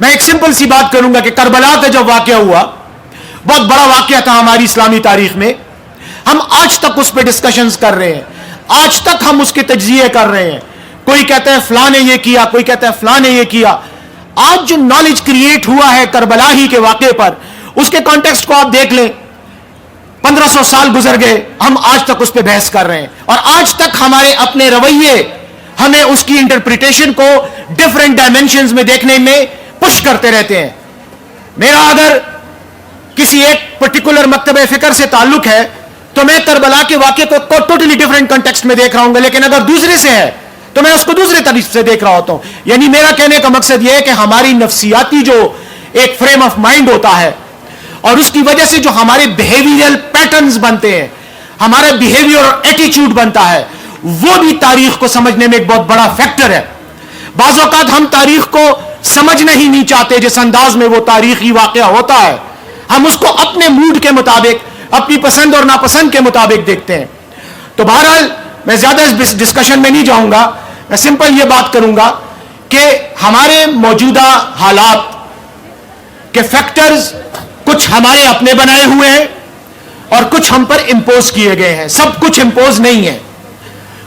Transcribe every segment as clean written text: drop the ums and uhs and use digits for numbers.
میں ایک سمپل سی بات کروں گا کہ کربلا کا جب واقعہ ہوا، بہت بڑا واقعہ تھا ہماری اسلامی تاریخ میں، ہم آج تک اس پہ ڈسکشنز کر رہے ہیں، آج تک ہم اس کے تجزیے کر رہے ہیں. کوئی کہتا ہے فلاں نے یہ کیا، کوئی کہتا ہے فلاں نے یہ کیا. آج جو نالج کریٹ ہوا ہے کربلا ہی کے واقعے پر، اس کے کانٹیکسٹ کو آپ دیکھ لیں. 1500 سال گزر گئے، ہم آج تک اس پہ بحث کر رہے ہیں، اور آج تک ہمارے اپنے رویے ہمیں اس کی انٹرپریٹیشن کو ڈفرینٹ ڈائمینشنز میں دیکھنے میں پش کرتے رہتے ہیں. میرا اگر کسی ایک پرٹیکولر مکتبہ فکر سے تعلق ہے تو میں کربلا کے واقعے کو ٹوٹلی ڈفرینٹ کنٹیکسٹ میں دیکھ رہا ہوں گا، لیکن اگر دوسرے سے ہے تو میں اس کو دوسرے طریقے سے دیکھ رہا ہوتا ہوں. یعنی میرا کہنے کا مقصد یہ ہے کہ ہماری نفسیاتی جو ایک فریم آف مائنڈ ہوتا ہے، اور اس کی وجہ سے جو ہمارے بیہیویئرل پیٹرنز بنتے ہیں، ہمارا بیہیویئر اور ایٹیچیوڈ بنتا ہے، وہ بھی تاریخ کو سمجھنے میں ایک بہت بڑا فیکٹر ہے. بعض اوقات ہم تاریخ کو سمجھنا ہی نہیں چاہتے جس انداز میں وہ تاریخی واقعہ ہوتا ہے، ہم اس کو اپنے موڈ کے مطابق، اپنی پسند اور ناپسند کے مطابق دیکھتے ہیں. تو بہرحال میں زیادہ اس ڈسکشن میں نہیں جاؤں گا، میں سمپل یہ بات کروں گا کہ ہمارے موجودہ حالات کے فیکٹرز کچھ ہمارے اپنے بنائے ہوئے ہیں اور کچھ ہم پر امپوز کیے گئے ہیں. سب کچھ امپوز نہیں ہے.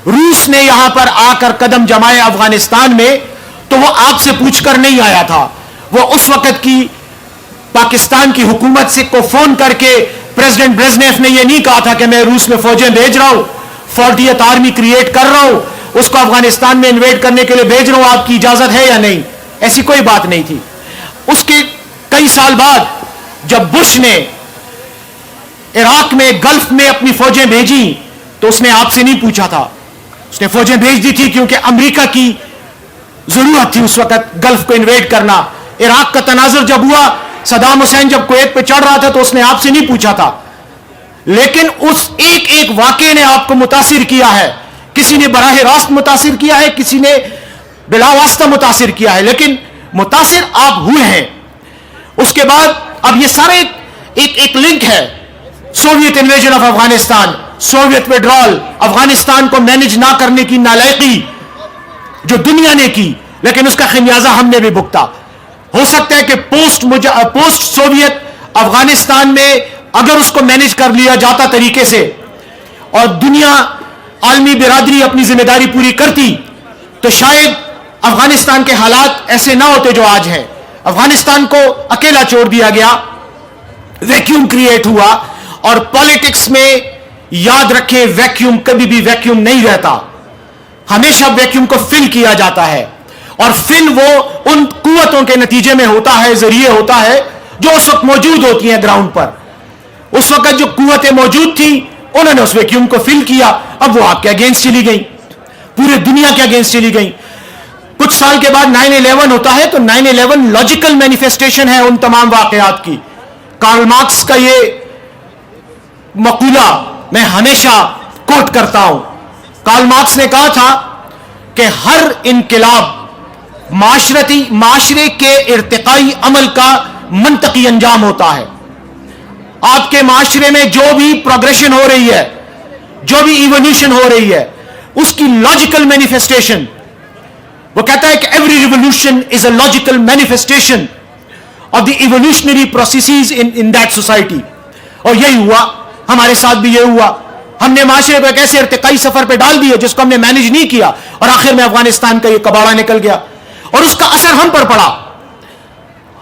روس نے یہاں پر آ کر قدم جمائے افغانستان میں تو وہ آپ سے پوچھ کر نہیں آیا تھا، وہ اس وقت کی پاکستان کی حکومت سے کو فون کر کے پریزیڈنٹ برزنیف نے یہ نہیں کہا تھا کہ میں روس میں فوجیں بھیج رہا ہوں، 40th آرمی کریٹ کر رہا ہوں، اس کو افغانستان میں انویڈ کرنے کے لیے بھیج رہا ہوں، آپ کی اجازت ہے یا نہیں. ایسی کوئی بات نہیں تھی. اس کے کئی سال بعد جب بش نے عراق میں گلف میں اپنی فوجیں بھیجی تو اس نے آپ سے نہیں پوچھا تھا، اس نے فوجیں بھیج دی تھی کیونکہ امریکہ کی ضرورت تھی اس وقت گلف کو انویڈ کرنا. عراق کا تناظر جب ہوا، صدام حسین جب کویت پہ چڑھ رہا تھا تو اس نے آپ سے نہیں پوچھا تھا، لیکن اس ایک ایک واقعے نے آپ کو متاثر کیا ہے. کسی نے براہ راست متاثر کیا ہے، کسی نے بلا واسطہ متاثر کیا ہے، لیکن متاثر آپ ہوئے ہیں. اس کے بعد اب یہ سارے ایک لنک ہے. Soviet invasion of Afghanistan, Soviet withdrawal, Afghanistan کو مینج نہ کرنے کی نالائقی جو دنیا نے کی، لیکن اس کا خمیازہ ہم نے بھی بھگتا. ہو سکتا ہے کہ پوسٹ سوویت افغانستان میں اگر اس کو مینج کر لیا جاتا طریقے سے اور دنیا عالمی برادری اپنی ذمہ داری پوری کرتی تو شاید افغانستان کے حالات ایسے نہ ہوتے جو آج ہیں. افغانستان کو اکیلا چھوڑ دیا گیا، ویکیوم کریٹ ہوا، اور پالیٹکس میں یاد رکھیں ویکیوم کبھی بھی ویکیوم نہیں رہتا، ہمیشہ ویکیوم کو فل کیا جاتا ہے، اور فل وہ ان قوتوں کے نتیجے میں ہوتا ہے، ذریعے ہوتا ہے جو اس وقت موجود ہوتی ہیں گراؤنڈ پر. اس وقت جو قوتیں موجود تھیں انہوں نے اس ویکیوم کو فل کیا، اب وہ آپ کے اگینسٹ چلی گئی، پورے دنیا کے اگینسٹ چلی گئی. کچھ سال کے بعد 9/11 ہوتا ہے تو 9/11 لاجیکل مینیفیسٹیشن ہے ان تمام واقعات کی. کارل مارکس کا یہ مقولہ میں ہمیشہ کوٹ کرتا ہوں. کارل مارکس نے کہا تھا کہ ہر انقلاب معاشرے کے ارتقائی عمل کا منطقی انجام ہوتا ہے. آپ کے معاشرے میں جو بھی پروگریشن ہو رہی ہے، جو بھی ایوولوشن ہو رہی ہے، اس کی لاجیکل مینیفیسٹیشن، وہ کہتا ہے کہ every revolution is a logical manifestation of the evolutionary processes in that society. اور یہی ہوا، ہمارے ساتھ بھی یہ ہوا. ہم نے معاشرے کو ایک ایسے ارتقائی سفر پہ ڈال دیا جس کو ہم نے مینج نہیں کیا، اور آخر میں افغانستان کا یہ کباڑہ نکل گیا، اور اس کا اثر ہم پر پڑا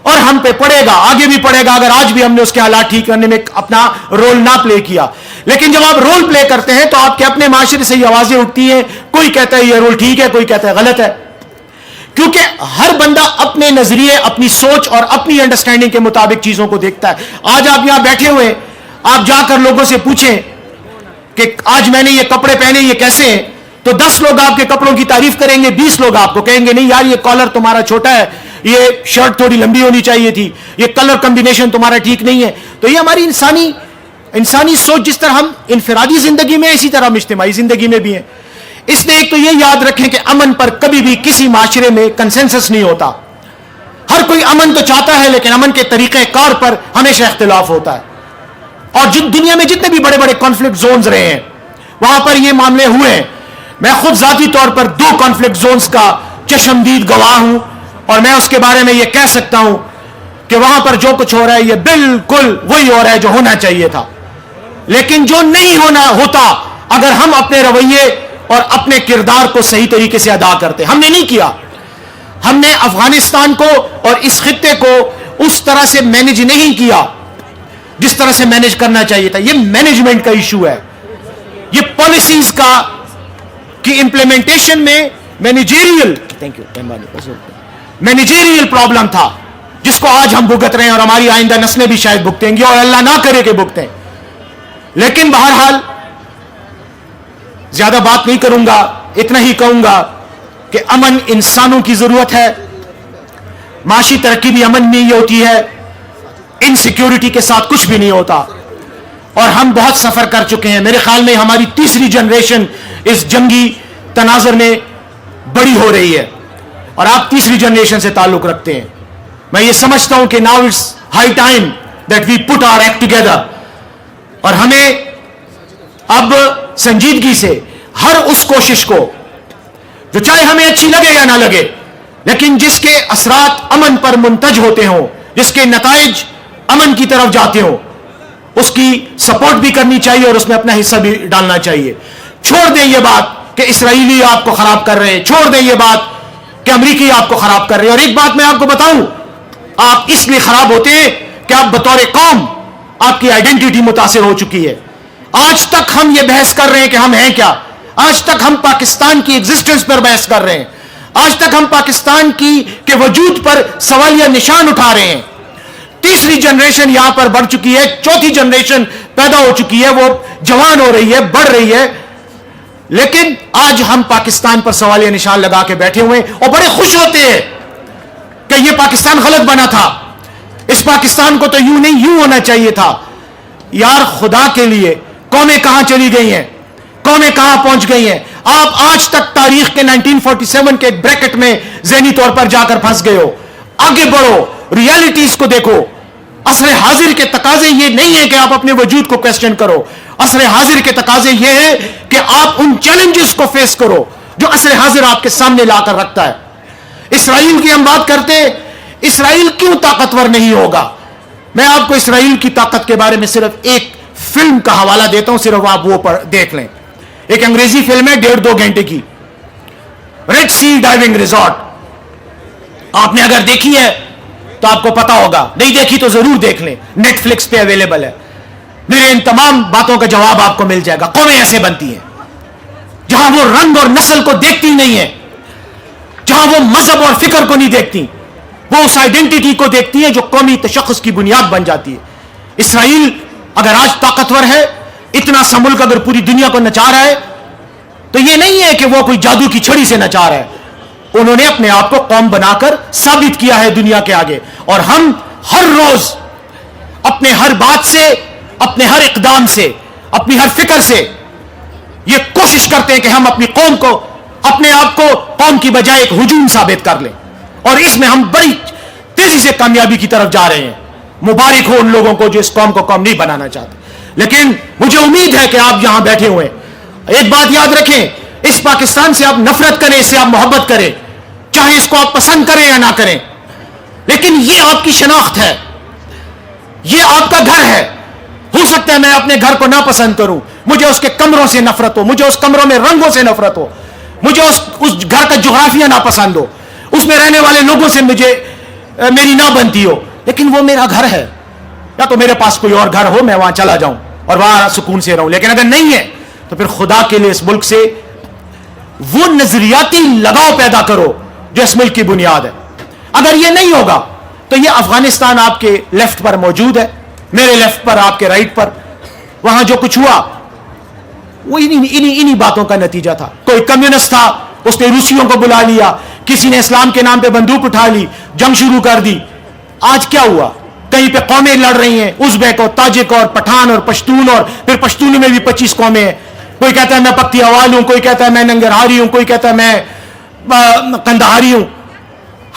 اور ہم پہ پڑے گا، آگے بھی پڑے گا اگر آج بھی ہم نے اس کے حالات ٹھیک کرنے میں اپنا رول نہ پلے کیا. لیکن جب آپ رول پلے کرتے ہیں تو آپ کے اپنے معاشرے سے یہ آوازیں اٹھتی ہیں، کوئی کہتا ہے یہ رول ٹھیک ہے، کوئی کہتا ہے غلط ہے، کیونکہ ہر بندہ اپنے نظریے، اپنی سوچ اور اپنی انڈرسٹینڈنگ کے مطابق چیزوں کو دیکھتا ہے. آج آپ یہاں بیٹھے ہوئے، آپ جا کر لوگوں سے پوچھیں کہ آج میں نے یہ کپڑے پہنے یہ کیسے ہیں، تو 10 لوگ آپ کے کپڑوں کی تعریف کریں گے، 20 لوگ آپ کو کہیں گے نہیں یار یہ کالر تمہارا چھوٹا ہے، یہ شرٹ تھوڑی لمبی ہونی چاہیے تھی، یہ کلر کمبینیشن تمہارا ٹھیک نہیں ہے. تو یہ ہماری انسانی سوچ، جس طرح ہم انفرادی زندگی میں اسی طرح ہم اجتماعی زندگی میں بھی ہیں. اس لیے ایک تو یہ یاد رکھیں کہ امن پر کبھی بھی کسی معاشرے میں کنسنسس نہیں ہوتا. ہر کوئی امن تو چاہتا ہے لیکن امن کے طریقہ کار پر ہمیشہ اختلاف ہوتا ہے. اور دنیا میں جتنے بھی بڑے بڑے کانفلکٹ زونز رہے ہیں وہاں پر یہ معاملے ہوئے ہیں. میں خود ذاتی طور پر 2 کانفلکٹ زونز کا چشمدید گواہ ہوں. اور میں اس کے بارے میں یہ کہہ سکتا ہوں کہ وہاں پر جو کچھ ہو رہا ہے یہ بالکل وہی ہو رہا ہے جو ہونا چاہیے تھا. لیکن جو نہیں ہوتا اگر ہم اپنے رویے اور اپنے کردار کو صحیح طریقے سے ادا کرتے. ہم نے نہیں کیا. ہم نے افغانستان کو اور اس خطے کو اس طرح سے مینج نہیں کیا جس طرح سے مینج کرنا چاہیے تھا. یہ مینجمنٹ کا ایشو ہے. یہ پالیسیز کی امپلیمنٹیشن میں مینیجیریل پرابلم تھا جس کو آج ہم بھگت رہے ہیں اور ہماری آئندہ نسلیں بھی شاید بھگتیں گی اور اللہ نہ کرے کہ بھگتیں. لیکن بہرحال زیادہ بات نہیں کروں گا, اتنا ہی کہوں گا کہ امن انسانوں کی ضرورت ہے. معاشی ترقی بھی امن میں ہی ہوتی ہے. انسیکیورٹی کے ساتھ کچھ بھی نہیں ہوتا. اور ہم بہت سفر کر چکے ہیں. میرے خیال میں ہماری تیسری جنریشن اس جنگی تناظر میں بڑی ہو رہی ہے اور آپ تیسری جنریشن سے تعلق رکھتے ہیں. میں یہ سمجھتا ہوں کہ now it's high time that we put our act together. اور ہمیں اب سنجیدگی سے ہر اس کوشش کو جو چاہے ہمیں اچھی لگے یا نہ لگے لیکن جس کے اثرات امن پر منتج ہوتے ہوں, جس کے نتائج امن کی طرف جاتے ہوں, اس کی سپورٹ بھی کرنی چاہیے اور اس میں اپنا حصہ بھی ڈالنا چاہیے. چھوڑ دیں یہ بات کہ اسرائیلی آپ کو خراب کر رہے ہیں, چھوڑ دیں یہ بات کہ امریکی آپ کو خراب کر رہے ہیں. اور ایک بات میں آپ کو بتاؤں, آپ اس لیے خراب ہوتے ہیں کہ آپ بطور قوم آپ کی آئیڈینٹی متاثر ہو چکی ہے. آج تک ہم یہ بحث کر رہے ہیں کہ ہم ہیں کیا. آج تک ہم پاکستان کی ایگزسٹنس پر بحث کر رہے ہیں. آج تک ہم پاکستان کے وجود پر سوالیہ نشان اٹھا رہے ہیں. تیسری جنریشن یہاں پر بڑھ چکی ہے, چوتھی جنریشن پیدا ہو چکی ہے, وہ جوان ہو رہی ہے, بڑھ رہی ہے. لیکن آج ہم پاکستان پر سوالیہ نشان لگا کے بیٹھے ہوئے ہیں اور بڑے خوش ہوتے ہیں کہ یہ پاکستان غلط بنا تھا, اس پاکستان کو تو یوں نہیں یوں ہونا چاہیے تھا. یار خدا کے لیے قومیں کہاں چلی گئی ہیں, قومیں کہاں پہنچ گئی ہیں. آپ آج تک تاریخ کے 1947 کے ایک بریکٹ میں ذہنی طور پر جا کر پھنس گئے ہو. آگے بڑھو, ریالٹیز کو دیکھو. عصر حاضر کے تقاضے یہ نہیں ہے کہ آپ اپنے وجود کو کوسچن کرو. عصر حاضر کے تقاضے یہ ہے کہ آپ ان چیلنجز کو فیس کرو جو عصر حاضر آپ کے سامنے لا کر رکھتا ہے. اسرائیل کی ہم بات کرتے ہیں, اسرائیل کیوں طاقتور نہیں ہوگا. میں آپ کو اسرائیل کی طاقت کے بارے میں صرف ایک فلم کا حوالہ دیتا ہوں, صرف آپ وہ دیکھ لیں. ایک انگریزی فلم ہے 1.5-2 گھنٹے کی, ریڈ سی ڈائیونگ ریزورٹ. آپ نے اگر دیکھی ہے تو آپ کو پتا ہوگا, نہیں دیکھی تو ضرور دیکھ لیں, نیٹ فلکس پہ اویلیبل ہے. میرے ان تمام باتوں کا جواب آپ کو مل جائے گا. قومیں ایسے بنتی ہیں جہاں وہ رنگ اور نسل کو دیکھتی نہیں ہے, جہاں وہ مذہب اور فکر کو نہیں دیکھتی, وہ اس آئیڈینٹی کو دیکھتی ہیں جو قومی تشخص کی بنیاد بن جاتی ہے. اسرائیل اگر آج طاقتور ہے, اتنا سا ملک اگر پوری دنیا کو نچا رہا ہے, تو یہ نہیں ہے کہ وہ کوئی جادو کی چھڑی سے نچا رہا ہے. انہوں نے اپنے آپ کو قوم بنا کر ثابت کیا ہے دنیا کے آگے. اور ہم ہر روز اپنے ہر بات سے, اپنے ہر اقدام سے, اپنی ہر فکر سے یہ کوشش کرتے ہیں کہ ہم اپنی قوم کو, اپنے آپ کو قوم کی بجائے ایک ہجوم ثابت کر لیں. اور اس میں ہم بڑی تیزی سے کامیابی کی طرف جا رہے ہیں. مبارک ہو ان لوگوں کو جو اس قوم کو قوم نہیں بنانا چاہتے. لیکن مجھے امید ہے کہ آپ یہاں بیٹھے ہوئے, ایک بات یاد رکھیں, اس پاکستان سے آپ نفرت کریں, اس سے آپ محبت کریں, چاہے اس کو آپ پسند کریں یا نہ کریں, لیکن یہ آپ کی شناخت ہے, یہ آپ کا گھر ہے. ہو سکتا ہے میں اپنے گھر کو نہ پسند کروں, مجھے اس کے کمروں سے نفرت ہو, مجھے اس کمروں میں رنگوں سے نفرت ہو, مجھے اس گھر کا جغرافیہ نہ پسند ہو, اس میں رہنے والے لوگوں سے میری نہ بنتی ہو, لیکن وہ میرا گھر ہے. یا تو میرے پاس کوئی اور گھر ہو, میں وہاں چلا جاؤں اور وہاں سکون سے رہوں. لیکن اگر نہیں ہے تو پھر خدا کے لیے اس ملک سے وہ نظریاتی لگاؤ پیدا کرو جو اس ملک کی بنیاد ہے. اگر یہ نہیں ہوگا تو یہ افغانستان آپ کے لیفٹ پر موجود ہے, میرے لیفٹ پر, آپ کے رائٹ پر. وہاں جو کچھ ہوا وہ انہی باتوں کا نتیجہ تھا. کوئی کمیونسٹ تھا, اس نے روسیوں کو بلا لیا, کسی نے اسلام کے نام پہ بندوق اٹھا لی, جنگ شروع کر دی. آج کیا ہوا, کہیں پہ قومیں لڑ رہی ہیں, ازبیک اور تاجک اور پٹھان اور پشتون, اور پھر پشتون میں بھی 25 قومیں ہیں. کوئی کہتا ہے میں پختیاوال ہوں, کوئی کہتا ہے میں ننگرہاری ہوں, کوئی کہتا ہے میں قندہاری ہوں.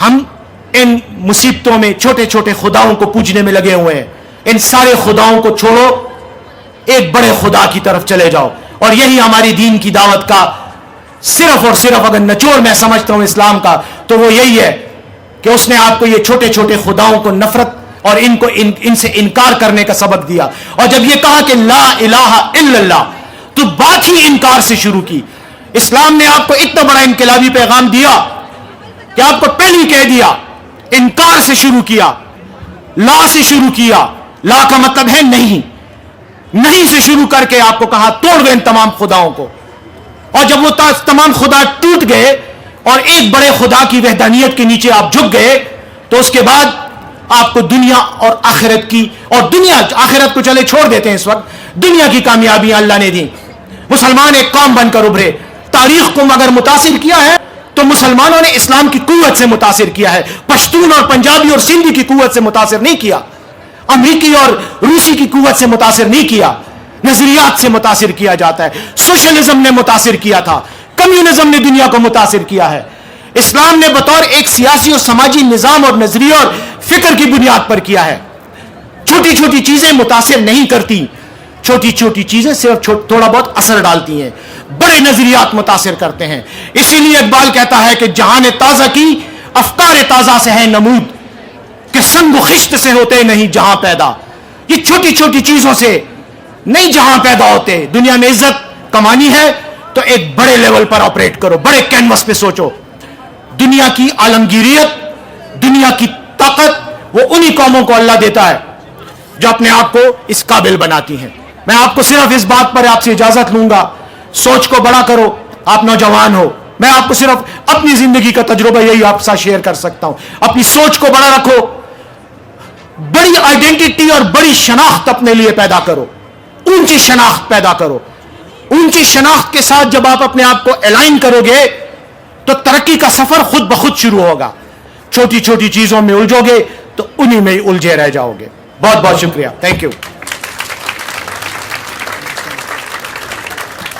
ہم ان مصیبتوں میں چھوٹے چھوٹے خداؤں کو پوجنے میں لگے ہوئے ہیں. ان سارے خداؤں کو چھوڑو, ایک بڑے خدا کی طرف چلے جاؤ. اور یہی ہماری دین کی دعوت کا صرف اور صرف اگر نچوڑ میں سمجھتا ہوں اسلام کا, تو وہ یہی ہے کہ اس نے آپ کو یہ چھوٹے چھوٹے خداؤں کو نفرت اور ان سے انکار کرنے کا سبق دیا. اور جب یہ کہا کہ لا الہ الا اللہ تو بات ہی انکار سے شروع کی. اسلام نے آپ کو اتنا بڑا انقلابی پیغام دیا کہ آپ کو پہلے کہہ دیا, انکار سے شروع کیا, لا سے شروع کیا. لا کا مطلب ہے نہیں, نہیں سے شروع کر کے آپ کو کہا توڑ دو ان تمام خداؤں کو. اور جب وہ تمام خدا ٹوٹ گئے اور ایک بڑے خدا کی وحدانیت کے نیچے آپ جھک گئے, تو اس کے بعد آپ کو دنیا اور آخرت کی, اور دنیا آخرت کو چلے چھوڑ دیتے ہیں اس وقت, دنیا کی کامیابیاں اللہ نے دی. مسلمان ایک قوم بن کر ابھرے. تاریخ کو مگر متاثر کیا ہے تو مسلمانوں نے اسلام کی قوت سے متاثر کیا ہے. پشتون اور پنجابی اور سندھی کی قوت سے متاثر نہیں کیا, امریکی اور روسی کی قوت سے متاثر نہیں کیا. نظریات سے متاثر کیا جاتا ہے. سوشلزم نے متاثر کیا تھا, کمیونزم نے دنیا کو متاثر کیا ہے. اسلام نے بطور ایک سیاسی اور سماجی نظام اور نظریہ اور فکر کی بنیاد پر کیا ہے. چھوٹی چھوٹی چیزیں متاثر نہیں کرتی, چھوٹی چھوٹی چیزیں صرف تھوڑا بہت اثر ڈالتی ہیں. بڑے نظریات متاثر کرتے ہیں. اسی لیے اقبال کہتا ہے کہ جہان تازہ کی افکار تازہ سے ہے نمود, کہ سنگ و خشت سے ہوتے نہیں جہاں پیدا. یہ چھوٹی چھوٹی چیزوں سے نہیں جہاں پیدا ہوتے. دنیا میں عزت کمانی ہے تو ایک بڑے لیول پر آپریٹ کرو, بڑے کینوس پہ سوچو. دنیا کی عالمگیریت, دنیا کی طاقت وہ انہی قوموں کو اللہ دیتا ہے جو اپنے آپ کو اس قابل بناتی ہیں. میں آپ کو صرف اس بات پر آپ سے اجازت لوں گا, سوچ کو بڑا کرو. آپ نوجوان ہو, میں آپ کو صرف اپنی زندگی کا تجربہ یہی آپ سے شیئر کر سکتا ہوں. اپنی سوچ کو بڑا رکھو, بڑی آئیڈینٹی اور بڑی شناخت اپنے لیے پیدا کرو, اونچی شناخت پیدا کرو. اونچی شناخت کے ساتھ جب آپ اپنے آپ کو الائن کرو گے تو ترقی کا سفر خود بخود شروع ہوگا. چھوٹی چھوٹی چیزوں میں الجھو گے تو انہی میں ہی الجھے رہ جاؤ گے. بہت بہت شکریہ. Thank you.